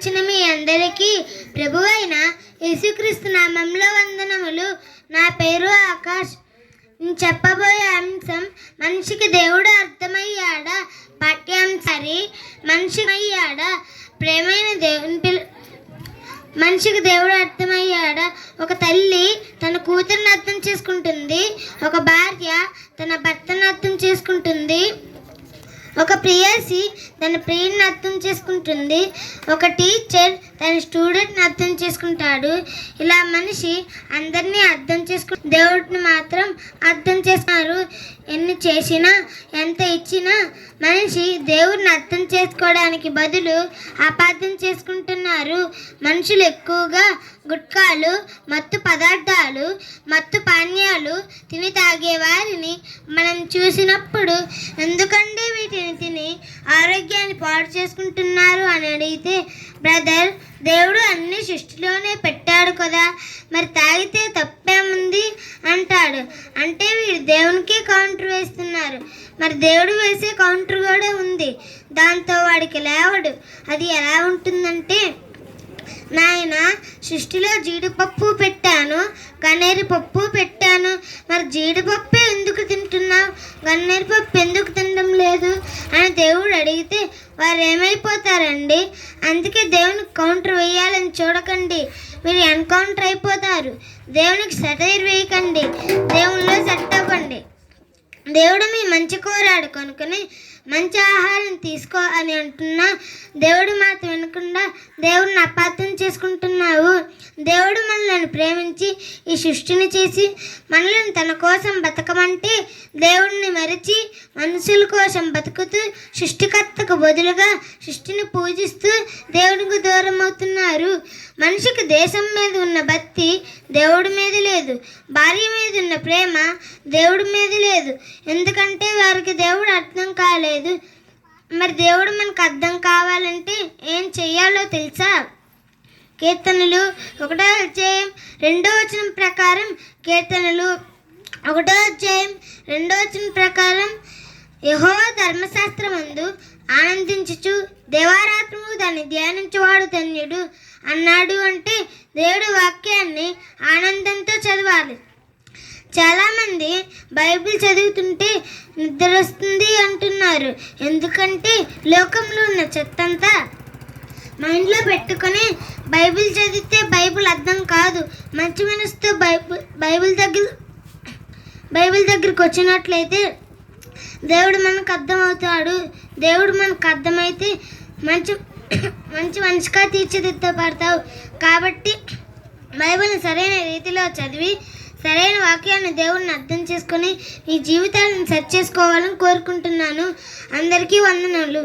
వచ్చిన మీ అందరికీ ప్రభువైన యేసుక్రీస్తు నామములో వందనములు. నా పేరు ఆకాష్. నేను చెప్పబోయే అంశం మనిషికి దేవుడు అర్థమయ్యాడా. పాఠ్యాంశరి మనిషికి అయ్యాడా. ప్రేమైన మనిషికి దేవుడు అర్థమయ్యాడా. ఒక తల్లి తన కూతురుని అర్థం చేసుకుంటుంది. ఒక భార్య తన భర్తను అర్థం చేసుకుంటుంది. ఒక ప్రేయసి తన ప్రియుని అర్థం చేసుకుంటుంది. ఒక టీచర్ తన స్టూడెంట్ని అర్థం చేసుకుంటాడు. ఇలా మనిషి అందరినీ అర్థం దేవుడిని మాత్రం అర్థం చేస్తున్నారు. ఎన్ని చేసినా ఎంత ఇచ్చినా మనిషి దేవుడిని అర్థం చేసుకోవడానికి బదులు అపార్థం చేసుకుంటున్నారు. మనుషులు ఎక్కువగా గుట్కాలు, మత్తు పదార్థాలు, మత్తు పానీయాలు తిని తాగే వారిని మనం చూసినప్పుడు ఎందుకంటే వీటిని తిని ఆరోగ్యాన్ని పాడు చేసుకుంటున్నారు అని అడిగితే, బ్రదర్, దేవుడు అన్ని సృష్టిలోనే పెట్టాడు కదా, మరి తాగితే తప్పేముంది అంటాడు. అంటే వీడు దేవునికే కౌంటర్ వేస్తున్నారు. మరి దేవుడు వేసే కౌంటర్ కూడా ఉంది, దాంతో వాడికి లేవడు. అది ఎలా ఉంటుందంటే, నాయన సృష్టిలో జీడిపప్పు పెట్టాను, గన్నేరు పప్పు పెట్టాను, మరి జీడిపప్పు ఎందుకు తింటున్నావు, గన్నేరు పప్పు ఎందుకు తినడం లేదు అని దేవుడు అడిగితే వారు ఏమైపోతారండి. అందుకే దేవునికి కౌంటర్ వేయాలని చూడకండి, మీరు ఎన్కౌంటర్ అయిపోతారు. దేవునికి సెటైర్ వేయకండి, దేవునిలో సెట్ అవ్వండి. దేవుడు మీ మంచి కోరాడు కనుకనే మంచి ఆహారం తీసుకో అని అంటున్నా, దేవుడు మాట వినకుండా దేవుడిని అపార్థం చేసుకుంటున్నావు. దేవుడు మనల్ని ప్రేమించి ఈ సృష్టిని చేసి మనల్ని తన కోసం బతకమంటే దేవుడిని మరిచి మనుషుల కోసం బతుకుతూ సృష్టికర్తకు బదులుగా సృష్టిని పూజిస్తూ దేవుడికి దూరం అవుతున్నారు. మనిషికి దేశం మీద ఉన్న భక్తి దేవుడి మీద లేదు, భార్య మీద ఉన్న ప్రేమ దేవుడి మీద లేదు. ఎందుకంటే వారికి దేవుడు అర్థం కాలేదు. మరి దేవుడు మనకు అర్థం కావాలంటే ఏం చెయ్యాలో తెలుసా? కీర్తనలు 1వ అధ్యాయం 2వ వచనం ప్రకారం, కీర్తనలు 1వ అధ్యాయం 2వ వచనం ప్రకారం, యెహోవా ధర్మశాస్త్రమందు ఆనందించుచు దేవారాత్రము దాన్ని ధ్యానించువాడు ధన్యుడు అన్నాడు. అంటే దేవుడి వాక్యాన్ని ఆనందంతో చదవాలి. చాలామంది బైబిల్ చదువుతుంటే నిద్ర వస్తుంది అంటున్నారు. ఎందుకంటే లోకంలో ఉన్న చెత్తంతా మైండ్లో పెట్టుకొని బైబిల్ చదివితే బైబిల్ అర్థం కాదు. మంచి మనసుతో బైబిల్ దగ్గరికి వచ్చినట్లయితే దేవుడు మనకు అర్థమవుతాడు. దేవుడు మనకు అర్థమైతే మంచి మనిషిగా తీర్చిదిద్దబడతావు. కాబట్టి బైబిల్ని సరైన రీతిలో చదివి సరైన వాక్యాన్ని దేవుడిని అర్థం చేసుకొని ఈ జీవితాలను సెట్ చేసుకోవాలని కోరుకుంటున్నాను. అందరికీ వందనాలు.